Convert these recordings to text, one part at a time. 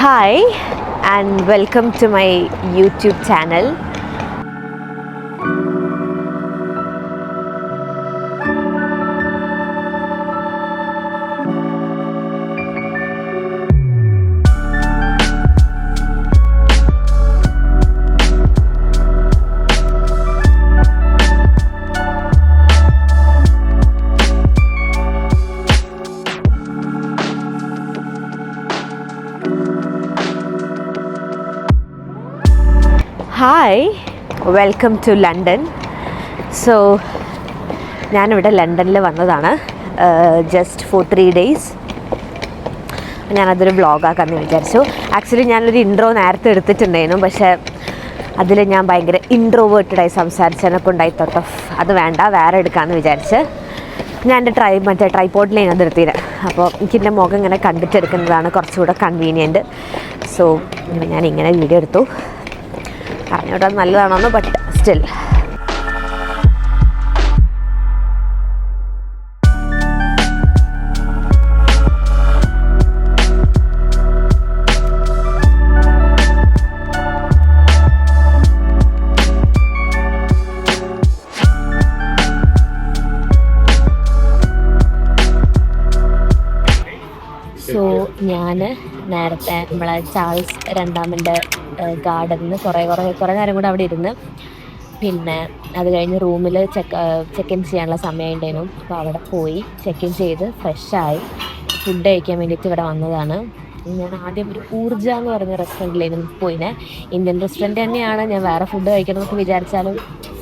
Hi and welcome to my YouTube channel. Hi, welcome to London. So, ഞാനിവിടെ ലണ്ടനിൽ വന്നതാണ് just for 3 days. ഞാനതൊരു വ്ളോഗാക്കാമെന്ന് വിചാരിച്ചു. Actually ഞാനൊരു intro നേരത്തെ എടുത്തിട്ടുണ്ടായിരുന്നു, പക്ഷേ അതിൽ ഞാൻ ഭയങ്കര ഇൻട്രോവേർട്ടഡായി സംസാരിച്ചതിനൊക്കെ ഉണ്ടായി തൊട്ട് അത് വേണ്ട, വേറെ എടുക്കാമെന്ന് വിചാരിച്ച് ഞാൻ എൻ്റെ ട്രൈപോഡിലാണ് അത് എടുത്തിട്ട്. അപ്പോൾ എനിക്കെൻ്റെ മുഖം ഇങ്ങനെ കണ്ടിട്ടെടുക്കുന്നതാണ് കുറച്ചുകൂടെ കൺവീനിയൻറ്റ്. സോ ഞാനിങ്ങനെ വീഡിയോ എടുത്തു. പറഞ്ഞോട്ട് അത് നല്ലതാണോന്ന്, ബട്ട് സ്റ്റിൽ. സോ ഞാൻ നേരത്തെ നമ്മളെ ചാൾസ് രണ്ടാമൻ്റെ ഗാർഡനിൽ കുറേ നേരം കൂടെ അവിടെ ഇരുന്ന്, പിന്നെ അത് കഴിഞ്ഞ് റൂമിൽ ചെക്ക് ഇൻ ചെയ്യാനുള്ള സമയം ഉണ്ടായിരുന്നു. അപ്പോൾ അവിടെ പോയി ചെക്ക് ഇൻ ചെയ്ത് ഫ്രഷായി ഫുഡ് കഴിക്കാൻ വേണ്ടിയിട്ട് ഇവിടെ വന്നതാണ്. ഞാൻ ആദ്യം ഒരു ഊർജ എന്ന് പറഞ്ഞ റെസ്റ്റോറൻറ്റിലായിരുന്നു പോയിനെ. ഇന്ത്യൻ റെസ്റ്റോറൻറ്റ് തന്നെയാണ്, ഞാൻ വേറെ ഫുഡ് കഴിക്കണമെന്നൊക്കെ വിചാരിച്ചാലും,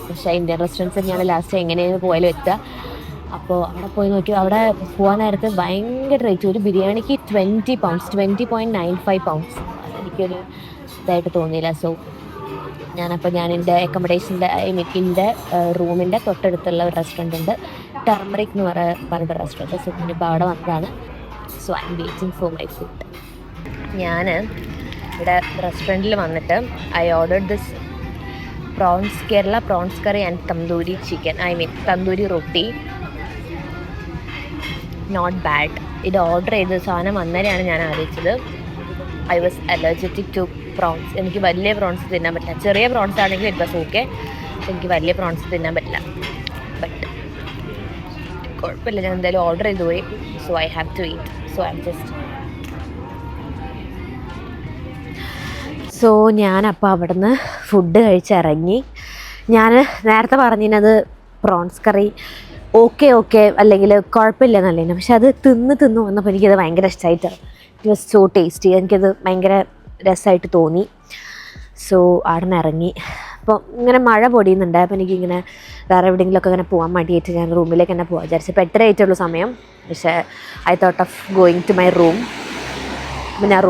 പക്ഷേ ഇന്ത്യൻ റെസ്റ്റോറൻറ്റ്സ് തന്നെയാണ് ലാസ്റ്റ് എങ്ങനെയാണ് പോയാലും എത്തുക. അപ്പോൾ അവിടെ പോയി നോക്കി, അവിടെ പോകാൻ നേരത്ത് ഭയങ്കര റേറ്റ്. ഒരു ബിരിയാണിക്ക് 20 pounds, 20.95 pounds. എനിക്കൊരു ഇതായിട്ട് തോന്നിയില്ല. സോ ഞാൻ എൻ്റെ അക്കോമഡേഷൻ്റെ എൻ്റെ റൂമിൻ്റെ തൊട്ടടുത്തുള്ള ഒരു റെസ്റ്റോറൻറ്റ് ഉണ്ട്, ടർമറിക് എന്ന് പറഞ്ഞിട്ട് റെസ്റ്റോറൻറ്റ്. സോ ഞാനിപ്പോൾ അവിടെ വന്നതാണ്. So I am waiting for my food. ഞാൻ ഇവിടെ റെസ്റ്റോറൻറ്റിൽ വന്നിട്ട് I ordered this Kerala prawns curry and tandoori chicken, tandoori roti. Not bad. ഇത് ഓർഡർ ചെയ്ത സാധനം അന്നേരമാണ് ഞാൻ ആലോചിച്ചത് I was allergic to prawns. എനിക്ക് വലിയ പ്രോൺസ് തിന്നാൻ പറ്റില്ല. ചെറിയ പ്രോൺസ് ആണെങ്കിൽ ഇറ്റ് വാസ് ഓക്കെ. എനിക്ക് വലിയ പ്രോൺസ് തിന്നാൻ പറ്റില്ല. ബട്ട് കുഴപ്പമില്ല, ഞാൻ എന്തായാലും ഓർഡർ ചെയ്തു പോയി. So I have to eat. So I am just ഞാനപ്പോൾ അവിടുന്ന് ഫുഡ് കഴിച്ചിറങ്ങി. ഞാൻ നേരത്തെ പറഞ്ഞത് പ്രോൺസ് കറി ഓക്കെ അല്ലെങ്കിൽ കുഴപ്പമില്ല എന്നല്ലേനു, പക്ഷെ അത് തിന്ന് വന്നപ്പോൾ എനിക്കത് ഭയങ്കര ഇഷ്ടമായിട്ട്. It was so tasty. എനിക്കത് ഭയങ്കര രസമായിട്ട് തോന്നി. സോ അവിടെ നിന്ന് ഇറങ്ങി. അപ്പോൾ ഇങ്ങനെ മഴ പൊടിയുന്നുണ്ട്. അപ്പോൾ എനിക്കിങ്ങനെ വേറെ എവിടെയെങ്കിലുമൊക്കെ ഇങ്ങനെ പോകാൻ മടിയായിട്ട് ഞാൻ റൂമിലേക്ക് തന്നെ പോകാൻ വിചാരിച്ചു. ഇപ്പോൾ 8:30 ആയിട്ടുള്ളൂ സമയം, പക്ഷേ I thought of going to my room. അപ്പോൾ ഞാൻ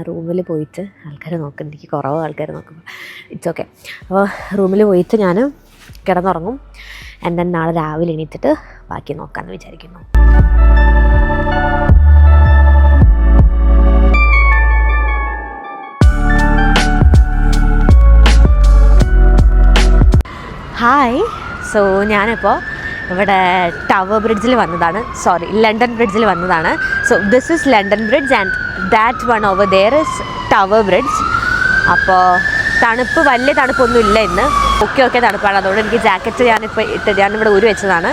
റൂമിൽ പോയിട്ട് ആൾക്കാർ നോക്കുന്നുണ്ട്, എനിക്ക് കുറവ് ആൾക്കാർ നോക്കുമ്പോൾ ഇറ്റ്സ് ഓക്കെ. അപ്പോൾ റൂമിൽ പോയിട്ട് ഞാൻ കിടന്നുറങ്ങും. എൻ്റെ നാളെ രാവിലെ എണീറ്റിട്ട് ബാക്കി നോക്കാമെന്ന് വിചാരിക്കുന്നു. ഹായ്. സോ ഞാനിപ്പോൾ ഇവിടെ ലണ്ടൻ ബ്രിഡ്ജിൽ വന്നതാണ്. So this is London Bridge and that one over there is Tower Bridge. അപ്പോൾ വലിയ തണുപ്പൊന്നും ഇല്ല ഇന്ന്. ഒക്കെ തണുപ്പാണ്. അതുകൊണ്ട് എനിക്ക് ജാക്കറ്റ് ഞാനിവിടെ ഊരി വെച്ചതാണ്.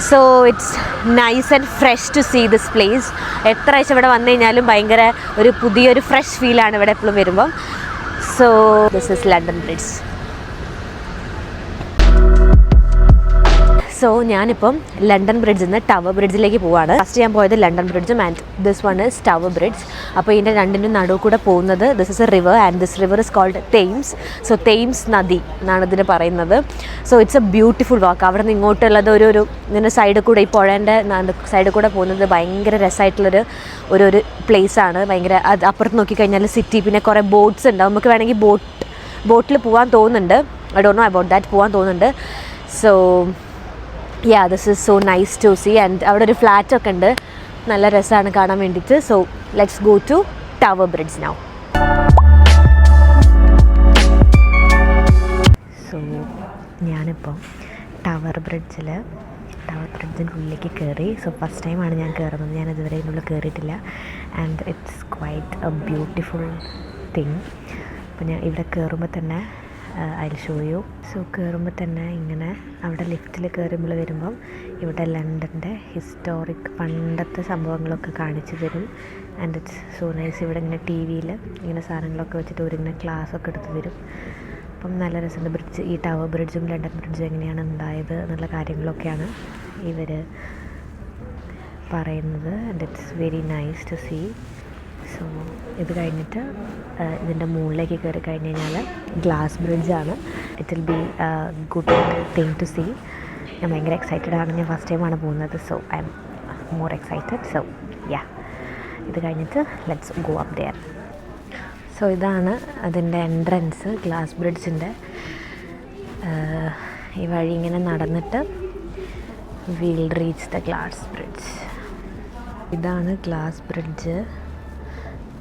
So it's nice and fresh to see this place. എത്ര ആഴ്ച ഇവിടെ വന്നു കഴിഞ്ഞാലും ഭയങ്കര പുതിയൊരു ഫ്രഷ് ഫീലാണ് ഇവിടെ എപ്പോഴും വരുമ്പം. So this is London Bridge. So ഞാനിപ്പം ലണ്ടൻ ബ്രിഡ്ജിൽ നിന്ന് ടവർ ബ്രിഡ്ജിലേക്ക് പോവാണ്. ഫസ്റ്റ് ഞാൻ പോയത് ലണ്ടൻ ബ്രിഡ്ജും and this one is Tower Bridge. അപ്പോൾ ഇതിൻ്റെ രണ്ടിൻ്റെ നടുവ് കൂടെ പോകുന്നത് this is a river and this river is called Thames. So Thames നദി എന്നാണ് ഇതിന് പറയുന്നത്. So it's a beautiful walk. അവിടെ നിന്ന് ഇങ്ങോട്ടുള്ളത് ഒരു ഇങ്ങനെ സൈഡിൽ കൂടെ, ഈ പുഴേൻ്റെ സൈഡിൽ കൂടെ പോകുന്നത് ഭയങ്കര രസമായിട്ടുള്ളൊരു പ്ലേസാണ്. ഭയങ്കര അത് അപ്പുറത്ത് നോക്കിക്കഴിഞ്ഞാൽ സിറ്റി, പിന്നെ കുറേ ബോട്ട്സ് ഉണ്ട്. നമുക്ക് വേണമെങ്കിൽ ബോട്ടിൽ പോകാൻ തോന്നുന്നുണ്ട്. I don't know about that, പോകാൻ തോന്നുന്നുണ്ട്. So yeah, this is so nice to see. And അവിടെ ഒരു ഫ്ലാറ്റൊക്കെ ഉണ്ട്, നല്ല രസമാണ് കാണാൻ വേണ്ടിയിട്ട്. So let's go to Tower Bridge now. So ഞാനിപ്പോൾ ടവർ ബ്രിഡ്ജിൽ ടവർ ബ്രിഡ്ജിൻ്റെ ഉള്ളിലേക്ക് കയറി. സോ ഫസ്റ്റ് ടൈമാണ് ഞാൻ കയറുന്നത്, ഞാൻ ഇതുവരെ ഇതിനുള്ളിൽ കയറിയിട്ടില്ല. And it's quite A beautiful thing. അപ്പോൾ ഞാൻ ഇവിടെ കയറുമ്പോൾ തന്നെ I will show you. So കയറുമ്പോൾ തന്നെ ഇങ്ങനെ അവിടെ ലിഫ്റ്റിൽ കയറുമ്പോൾ വരുമ്പം ഇവിടെ ലണ്ടൻ്റെ ഹിസ്റ്റോറിക് പണ്ടത്തെ സംഭവങ്ങളൊക്കെ കാണിച്ചു തരും. And it's so nice. ഇവിടെ ഇങ്ങനെ ടി വിയിൽ ഇങ്ങനെ സാധനങ്ങളൊക്കെ വെച്ചിട്ട് ഇങ്ങനെ ക്ലാസ്സൊക്കെ എടുത്ത് തരും. അപ്പം നല്ല രസമുണ്ട്. ബ്രിഡ്ജ്, ഈ ടവർ ബ്രിഡ്ജും ലണ്ടൻ ബ്രിഡ്ജും എങ്ങനെയാണ് ഉണ്ടായത് എന്നുള്ള കാര്യങ്ങളൊക്കെയാണ് ഇവർ പറയുന്നത്. And it's very nice to see. So ഇത് കഴിഞ്ഞിട്ട് ഇതിൻ്റെ മുകളിലേക്ക് കയറി കഴിഞ്ഞ് കഴിഞ്ഞാൽ ഗ്ലാസ് ബ്രിഡ്ജാണ്. It will be good thing to see. ഞാൻ ഭയങ്കര എക്സൈറ്റഡ് ആണ്. ഞാൻ ഫസ്റ്റ് ടൈമാണ് പോകുന്നത്. So I am more excited. So yeah, ഇത് കഴിഞ്ഞിട്ട് let's go up there. So ഇതാണ് അതിൻ്റെ എൻട്രൻസ്, ഗ്ലാസ് ബ്രിഡ്ജിൻ്റെ. ഈ വഴി ഇങ്ങനെ നടന്നിട്ട് will reach the glass bridge. ഇതാണ് ഗ്ലാസ് ബ്രിഡ്ജ്.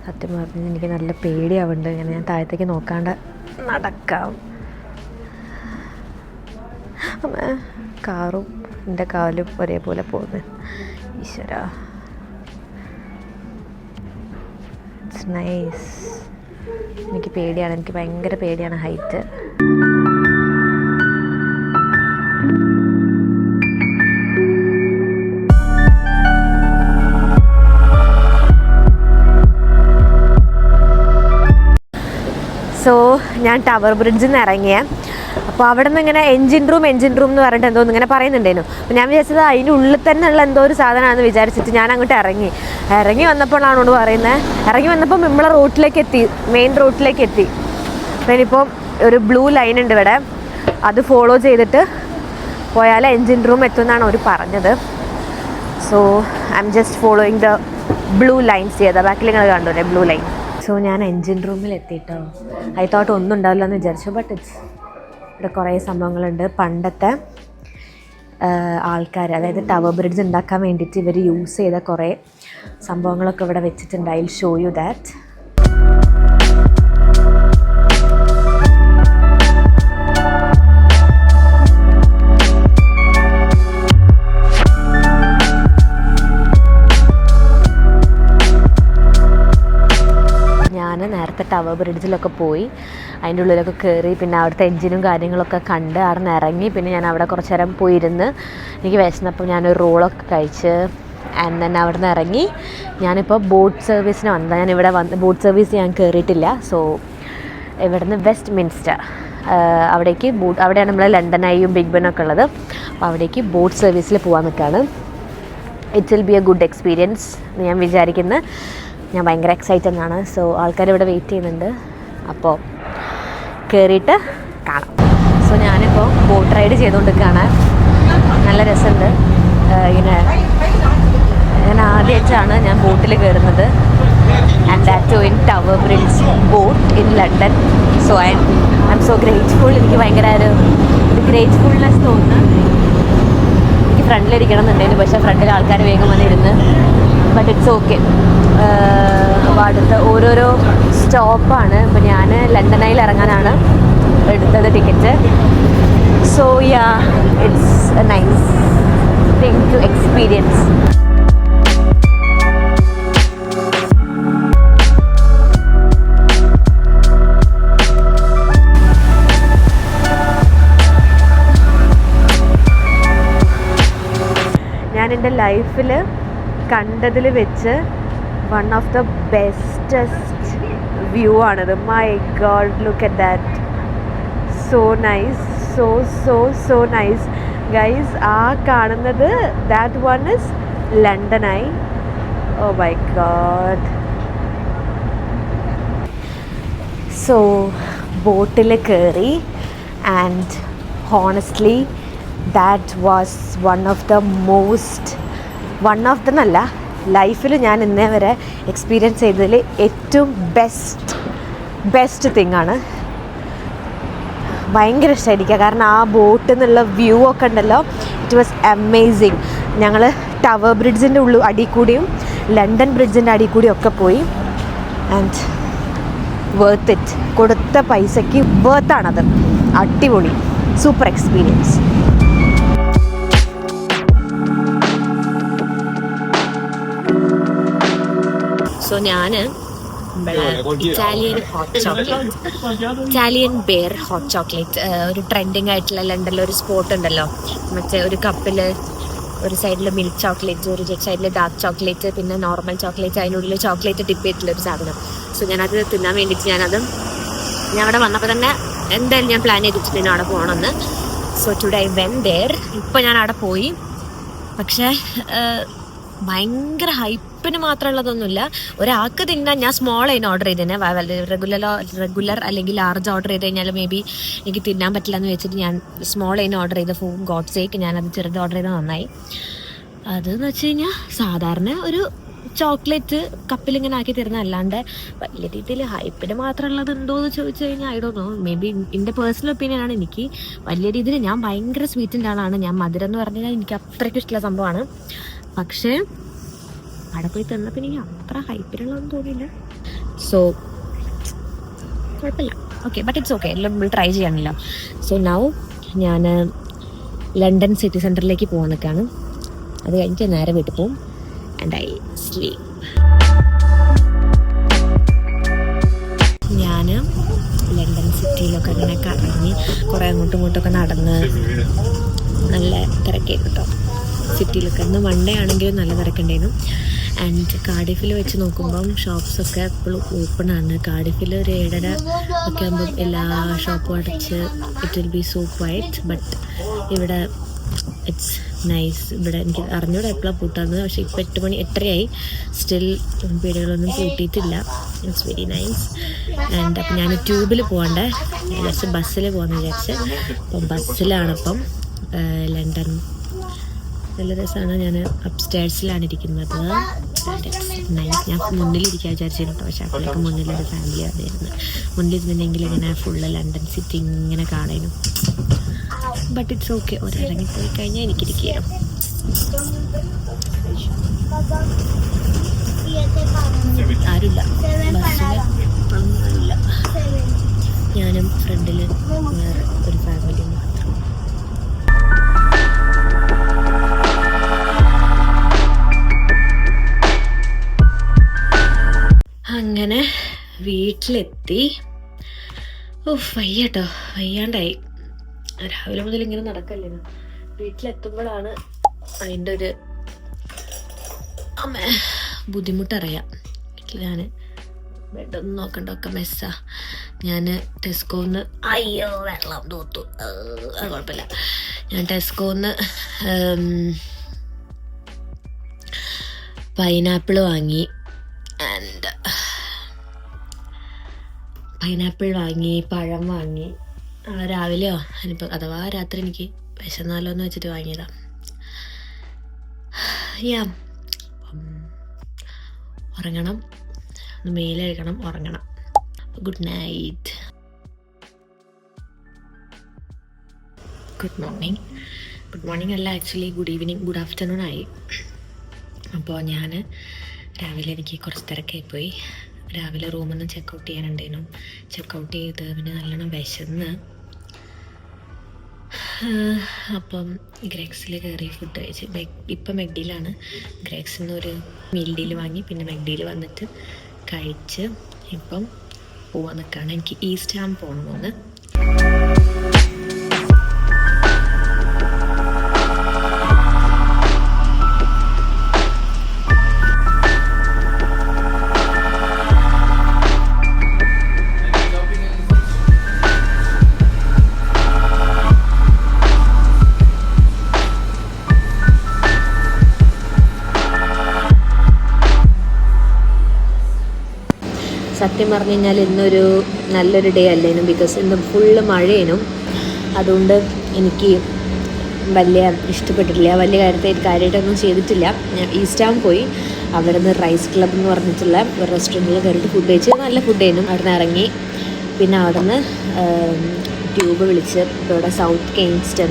സത്യം പറഞ്ഞാൽ എനിക്ക് നല്ല പേടിയാവുന്നുണ്ട്. ഇങ്ങനെ ഞാൻ താഴത്തേക്ക് നോക്കാണ്ട് നടക്കാം. കാറും എൻ്റെ കാലും ഒരേപോലെ പോകുന്നു. ഈശ്വര, ഇറ്റ്സ് നൈസ്. എനിക്ക് പേടിയാണ്, എനിക്ക് ഭയങ്കര പേടിയാണ് ഹൈറ്റ്. സോ ഞാൻ ടവർ ബ്രിഡ്ജിൽ നിന്ന് ഇറങ്ങിയ അപ്പോൾ അവിടെ നിന്ന് ഇങ്ങനെ എൻജിൻ റൂം എന്ന് പറഞ്ഞിട്ട് എന്തോ ഇങ്ങനെ പറയുന്നുണ്ടായിരുന്നു. അപ്പോൾ ഞാൻ വിചാരിച്ചത് അതിൻ്റെ ഉള്ളിൽ തന്നെ ഉള്ള എന്തോ ഒരു സാധനമാണെന്ന് വിചാരിച്ചിട്ട് ഞാൻ അങ്ങോട്ട് ഇറങ്ങി വന്നപ്പോഴാണ് പറയുന്നത്. ഇറങ്ങി വന്നപ്പോൾ നമ്മളെ റോട്ടിലേക്ക് എത്തി, മെയിൻ റോട്ടിലേക്ക് എത്തി. അപ്പോൾ ഇനിയിപ്പോൾ ഒരു ബ്ലൂ ലൈൻ ഉണ്ട് ഇവിടെ, അത് ഫോളോ ചെയ്തിട്ട് പോയാൽ എൻജിൻ റൂം എത്തുമെന്നാണ് അവർ പറഞ്ഞത്. So I am just following the blue lines ചെയ്ത ബാക്കിൽ നിങ്ങൾ കണ്ടു ബ്ലൂ ലൈൻ. സോ ഞാൻ എൻജിൻ റൂമിൽ എത്തിയിട്ടോ. ഐ തോട്ട് ഒന്നും ഉണ്ടാവില്ല എന്ന് വിചാരിച്ചു. ബട്ട് ഇവിടെ കുറേ സംഭവങ്ങളുണ്ട്. പണ്ടത്തെ ആൾക്കാർ, അതായത് ടവർ ബ്രിഡ്ജ് ഉണ്ടാക്കാൻ വേണ്ടിയിട്ട് ഇവർ യൂസ് ചെയ്ത കുറേ സംഭവങ്ങളൊക്കെ ഇവിടെ വെച്ചിട്ടുണ്ട്. I will show you that. നേരത്തെ ടവർ ബ്രിഡ്ജിലൊക്കെ പോയി അതിൻ്റെ ഉള്ളിലൊക്കെ കയറി, പിന്നെ അവിടുത്തെ എൻജിനും കാര്യങ്ങളൊക്കെ കണ്ട് അവിടെ നിന്ന് ഇറങ്ങി. പിന്നെ ഞാൻ അവിടെ കുറച്ച് നേരം പോയിരുന്ന് എനിക്ക് വിശന്നപ്പോൾ ഞാനൊരു റോളൊക്കെ കഴിച്ച് ആൻഡ് ദെൻ അവിടെ നിന്ന് ഇറങ്ങി ഞാനിപ്പോൾ ബോട്ട് സർവീസിന് വന്നതാണ്. ഞാനിവിടെ ബോട്ട് സർവീസ് ഞാൻ കയറിയിട്ടില്ല. സോ ഇവിടുന്ന് വെസ്റ്റ് മിൻസ്റ്റർ അവിടേക്ക് അവിടെയാണ് നമ്മളെ ലണ്ടൻ ഐയും ബിഗ് ബെന്നൊക്കെ ഉള്ളത്. അപ്പോൾ അവിടേക്ക് ബോട്ട് സർവീസിൽ പോകാൻ നിൽക്കുകയാണ്. It will B A good experience എന്ന് ഞാൻ വിചാരിക്കുന്നത്. ഞാൻ ഭയങ്കര എക്സൈറ്റഡ് ആണ്. സോ ആൾക്കാർ ഇവിടെ വെയിറ്റ് ചെയ്യുന്നുണ്ട്. അപ്പോൾ കയറിയിട്ട് കാണാം. സോ ഞാനിപ്പോൾ ബോട്ട് റൈഡ് ചെയ്തുകൊണ്ടിരിക്കുകയാണ്. നല്ല രസമുണ്ട്. ഇങ്ങനെ ഞാൻ ആദ്യമായിട്ടാണ് ഞാൻ ബോട്ടിൽ കയറുന്നത്. And that too in Tower Bridge boat in London. So I am so grateful. എനിക്ക് ഭയങ്കര ഒരു ഗ്രേറ്റ്ഫുൾനെസ് തോന്നുന്നു. എനിക്ക് ഫ്രണ്ടിലിരിക്കണം എന്നുണ്ടായിരുന്നു, പക്ഷേ ഫ്രണ്ടിൽ ആൾക്കാർ വേഗം വന്നിരുന്ന്. But it's okay. അപ്പോൾ അടുത്ത ഓരോരോ സ്റ്റോപ്പാണ്. ഇപ്പോൾ ഞാൻ ലണ്ടൻ ഐയിൽ ഇറങ്ങാനാണ് എടുത്തത് ticket. So yeah, it's a nice thing to experience. ഞാൻ എൻ്റെ ലൈഫിൽ കണ്ടതിൽ വെച്ച് one of the bestest view ആണിത്. My God, look at that. So nice, so nice guys. ആ കാണുന്നത് that one is London Eye. Oh my God. So ബോട്ടിൽ കയറി and honestly that was one of the എന്നല്ല, ലൈഫിൽ ഞാൻ ഇന്നേ വരെ എക്സ്പീരിയൻസ് ചെയ്തതിൽ ഏറ്റവും ബെസ്റ്റ് തിങ്ങാണ്. ഭയങ്കര ഇഷ്ടമായിരിക്കുക. കാരണം ആ ബോട്ടിൽ നിന്നുള്ള വ്യൂ ഒക്കെ ഉണ്ടല്ലോ, ഇറ്റ് വാസ് അമേസിങ്. ഞങ്ങൾ ടവർ ബ്രിഡ്ജിൻ്റെ അടിയിൽ കൂടിയും ലണ്ടൻ ബ്രിഡ്ജിൻ്റെ അടിയിൽ കൂടിയും ഒക്കെ പോയി. And worth it. കൊടുത്ത പൈസയ്ക്ക് വർത്താണത്. അടിപൊളി, സൂപ്പർ എക്സ്പീരിയൻസ്. ഞാൻ Italian hot chocolate, Italian Bear hot chocolate, ഒരു ട്രെൻഡിങ് ആയിട്ടുള്ള ലണ്ടനിലെ ഒരു സ്പോട്ട് ഉണ്ടല്ലോ, മറ്റേ ഒരു കപ്പിൽ ഒരു സൈഡിൽ മിൽക്ക് ചോക്ലേറ്റ്, ഒരു സൈഡിൽ ഡാർക്ക് ചോക്ലേറ്റ്, പിന്നെ നോർമൽ ചോക്ലേറ്റ്, അതിനുള്ളിൽ ചോക്ലേറ്റ് ഡിപ്പ് ചെയ്തിട്ടുള്ള ഒരു സാധനം. സോ ഞാനത് തിന്നാൻ വേണ്ടിയിട്ട് ഞാൻ അവിടെ വന്നപ്പോൾ തന്നെ എന്തായാലും ഞാൻ പ്ലാൻ ചെയ്തിട്ടുണ്ടെങ്കിൽ അവിടെ പോകണമെന്ന്. So today I went there. ഇപ്പോൾ ഞാൻ അവിടെ പോയി. പക്ഷേ ഭയങ്കര ഹൈപ്പിന് മാത്രമുള്ളതൊന്നുമില്ല. ഒരാൾക്ക് തിന്നാൻ ഞാൻ സ്മോൾ അതിന് ഓർഡർ ചെയ്തേനെ. റെഗുലർ അല്ലെങ്കിൽ ലാർജ് ഓർഡർ ചെയ്ത് കഴിഞ്ഞാൽ മേ ബി എനിക്ക് തിന്നാൻ പറ്റില്ല എന്ന് വെച്ചിട്ട് ഞാൻ സ്മോൾ അതിന് ഓർഡർ ചെയ്ത ഫോർ ഗോഡ് സേക്ക് ഞാനത് ചെറുത് ഓർഡർ ചെയ്ത് നന്നായി. അതെന്ന് വെച്ച് കഴിഞ്ഞാൽ സാധാരണ ഒരു ചോക്ലേറ്റ് കപ്പിലിങ്ങനെ ആക്കി തരുന്ന, അല്ലാണ്ട് വലിയ രീതിയിൽ ഹൈപ്പിന് മാത്രമുള്ളത് എന്തോ എന്ന് ചോദിച്ചു കഴിഞ്ഞാൽ I don't no. May be എൻ്റെ പേഴ്സണൽ ഒപ്പീനിയൻ ആണ്. എനിക്ക് വലിയ രീതിയിൽ ഞാൻ ഭയങ്കര സ്വീറ്റിൻ്റെ ആളാണ്. ഞാൻ മധുരം എന്ന് പറഞ്ഞു കഴിഞ്ഞാൽ എനിക്ക് അത്രയ്ക്ക് ഇഷ്ടമുള്ള സംഭവമാണ്. പക്ഷേ അവിടെ പോയി തന്നപ്പോൾ എനിക്ക് അത്ര ഹൈപ്പിനുള്ളതൊന്നും തോന്നിയില്ല. സോ കുഴപ്പമില്ല, ഓക്കെ, ബട്ട് ഇറ്റ്സ് ഓക്കെ, എല്ലാം നമ്മൾ ട്രൈ ചെയ്യാനില്ല. സോ നൗ ഞാൻ ലണ്ടൻ സിറ്റി സെൻറ്ററിലേക്ക് പോകാൻ നിൽക്കുകയാണ്. അത് കഴിഞ്ഞിട്ട് നേരെ വീട്ടിൽ പോകും. And I sleep. ഞാൻ ലണ്ടൻ സിറ്റിയിലൊക്കെ അങ്ങനെ കറങ്ങി കുറേ അങ്ങോട്ടും ഇങ്ങോട്ടൊക്കെ നടന്ന് നല്ല തിരക്കായിരുന്നു കേട്ടോ. സിറ്റിയിലൊക്കെ ഇന്ന് മൺഡേ ആണെങ്കിലും നല്ല തിരക്കുണ്ടായിരുന്നു. ആൻഡ് കാർഡിഫിൽ വെച്ച് നോക്കുമ്പം ഷോപ്സൊക്കെ എപ്പോഴും ഓപ്പൺ ആണ്. കാർഡിഫിൽ ഒരു 7:30 ഒക്കെ ആകുമ്പം എല്ലാ ഷോപ്പും അടച്ച് it will be so quiet. But ഇവിടെ ഇറ്റ്സ് നൈസ്. ഇവിടെ എനിക്ക് അറിഞ്ഞൂടെ എപ്പോഴാണ് പൂട്ടാന്ന്. പക്ഷേ ഇപ്പോൾ 8 മണി 8:30 സ്റ്റിൽ പീടികളൊന്നും പൂട്ടിയിട്ടില്ല. It's very nice. ആൻഡ് അപ്പം ഞാൻ ട്യൂബിൽ പോകണ്ടേ, ജസ്റ്റ് ബസ്സിൽ പോകാമെന്ന് വിചാരിച്ച്. അപ്പം ബസ്സിലാണിപ്പം ലണ്ടൻ. നല്ല രസമാണ്. ഞാൻ അപ്സ്റ്റേഴ്സിലാണ് ഇരിക്കുന്നത്. നൈസ്. ഞാൻ മുന്നിലിരിക്കാൻ വിചാരിച്ചിരുന്നു കേട്ടോ. പക്ഷേ അപ്പോഴേക്കും മുന്നിലൊരു ഫാമിലി വന്നിരുന്നു. മുന്നിലിരുന്നെങ്കിൽ ഇങ്ങനെ ഫുള്ള് ലണ്ടൻ സിറ്റി ഇങ്ങനെ കാണാനും. But it's okay. ഒരിറങ്ങിപ്പോയി കഴിഞ്ഞാൽ എനിക്കിരിക്കുകയാണ്. ആരുമില്ല ബസ്സിൽ, ആരുമില്ല. ഞാനും ഫ്രണ്ടിൽ വേറെ ഒരു ഫാമിലി മാത്രം. അങ്ങനെ വീട്ടിലെത്തി. വയ്യട്ടോ, വയ്യാണ്ടായി. രാവിലെ മുതൽ ഇങ്ങനെ നടക്കല്ലേ. വീട്ടിലെത്തുമ്പോഴാണ് അതിൻ്റെ ഒരു ബുദ്ധിമുട്ടറിയാം. വീട്ടിൽ ഞാൻ ബെഡൊന്നും നോക്കണ്ട, ഒക്കെ മെസ്സാ. ഞാൻ ടെസ്കോന്ന് വെള്ളം തോത്തു, അത് കുഴപ്പമില്ല. ഞാൻ ടെസ്കോന്ന് പൈനാപ്പിൾ വാങ്ങി. ആൻഡ് പൈനാപ്പിൾ വാങ്ങി, പഴം വാങ്ങി. രാവിലെയോ അതിനിപ്പോൾ അഥവാ രാത്രി എനിക്ക് വിശന്നാലോ എന്ന് വെച്ചിട്ട് വാങ്ങിയതാണ്. ഉറങ്ങണം, ഒന്ന് മേലെ കഴിക്കണം, ഉറങ്ങണം. Good night. Good morning. Good morning അല്ല, actually good evening, good afternoon ആയി. അപ്പോൾ ഞാൻ രാവിലെ എനിക്ക് കുറച്ച് തിരക്കായിപ്പോയി. രാവിലെ റൂമിൽ നിന്ന് ചെക്കൗട്ട് ചെയ്യാനുണ്ടായിരുന്നു. ചെക്കൗട്ട് ചെയ്ത് പിന്നെ നല്ലോണം വിശന്ന്. അപ്പം ഗ്രെക്സിൽ കയറി ഫുഡ് കഴിച്ച്. ഇപ്പം മെക്ഡിയിലാണ്. ഗ്രെക്സിൽ നിന്ന് ഒരു മീൽ ഡീൽ വാങ്ങി, പിന്നെ മെക്ഡിയിൽ വന്നിട്ട് കഴിച്ച് ഇപ്പം പോവാൻ നിൽക്കുകയാണ്. എനിക്ക് ഈസ്റ്റ് ഹാം പോകണമെന്ന്. സത്യം പറഞ്ഞു കഴിഞ്ഞാൽ ഇന്നൊരു നല്ലൊരു ഡേ അല്ലേനും. ബിക്കോസ് ഇന്ന് ഫുള്ള് മഴയേനും. അതുകൊണ്ട് എനിക്ക് വലിയ ഇഷ്ടപ്പെട്ടിട്ടില്ല. വലിയ കാര്യമായിട്ടൊന്നും ചെയ്തിട്ടില്ല. ഞാൻ ഈസ്റ്റ് ഹാം പോയി. അവിടെ നിന്ന് റൈസ് ക്ലബ് എന്ന് പറഞ്ഞിട്ടുള്ള ഒരു റെസ്റ്റോറൻറ്റിൽ കയറിയിട്ട് ഫുഡ് കഴിച്ച് നല്ല ഫുഡേനും. അവിടെ നിന്ന് ഇറങ്ങി. പിന്നെ അവിടെ നിന്ന് ട്യൂബ് വിളിച്ച് ഇപ്പോൾ ഇവിടെ സൗത്ത് കെയിൻസ്റ്റൺ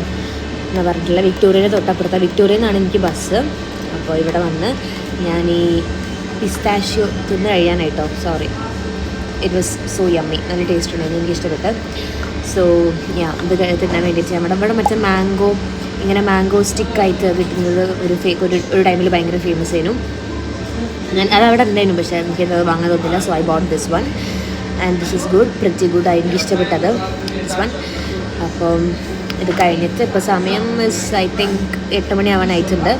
എന്ന് പറഞ്ഞിട്ടുള്ള വിക്ടോറിയയുടെ തൊട്ടപ്പുറത്താണ്. വിക്ടോറിയയിൽ നിന്നാണ് എനിക്ക് ബസ്. അപ്പോൾ ഇവിടെ വന്ന് ഞാൻ ഈ പിസ്താഷ്യോ തിന്ന് കഴിയാനായിട്ടോ. Sorry, it was so yummy. നല്ല ടേസ്റ്റ് ഉണ്ടായിരുന്നു, എനിക്ക് ഇഷ്ടപ്പെട്ട്. സോ ഇത് തിന്നാൻ വേണ്ടിയിട്ട് നമ്മുടെ ഇവിടെ മറ്റേ മാംഗോ സ്റ്റിക്കായിട്ട് കിട്ടുന്നത് ഒരു ടൈമിൽ ഭയങ്കര ഫേമസ് ആയിരുന്നു. ഞാൻ അതവിടെ ഉണ്ടായിരുന്നു, പക്ഷേ എനിക്കത് വാങ്ങാൻ തോന്നില്ല. So I boat this one and this is good, pretty good. എനിക്ക് ഇഷ്ടപ്പെട്ടത് ദിസ് വൺ. അപ്പം ഇത് കഴിഞ്ഞിട്ട് ഇപ്പോൾ സമയം ഐ തിങ്ക് 8 മണി ആവാനായിട്ടുണ്ട്.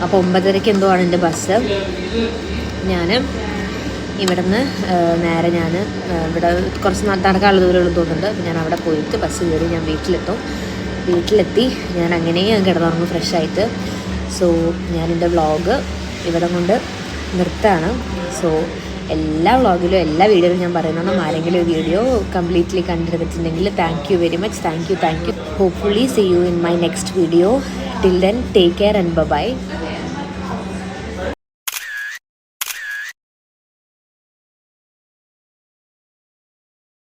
അപ്പോൾ 9:30 എന്തോ ആണ് എൻ്റെ ബസ്. ഞാൻ ഇവിടുന്ന് നേരെ ഇവിടെ കുറച്ച് നടക്കാനുള്ള ദൂരമുള്ള തോന്നുന്നുണ്ട്. ഞാൻ അവിടെ പോയിട്ട് ബസ് കയറി ഞാൻ വീട്ടിലെത്തി. ഞാൻ അങ്ങനെയും കിടന്നുറങ്ങും ഫ്രഷായിട്ട്. സോ ഞാനെൻ്റെ വ്ളോഗ് ഇവിടെ കൊണ്ട് നിർത്താണ്. സോ എല്ലാ വ്ളോഗിലും എല്ലാ വീഡിയോയിലും ഞാൻ പറയുന്നതും ആരെങ്കിലും വീഡിയോ കംപ്ലീറ്റ്ലി കണ്ടിരുന്നിട്ടുണ്ടെങ്കിൽ thank you very much. Thank you. Hopefully see you in my next video. Till then take care and by.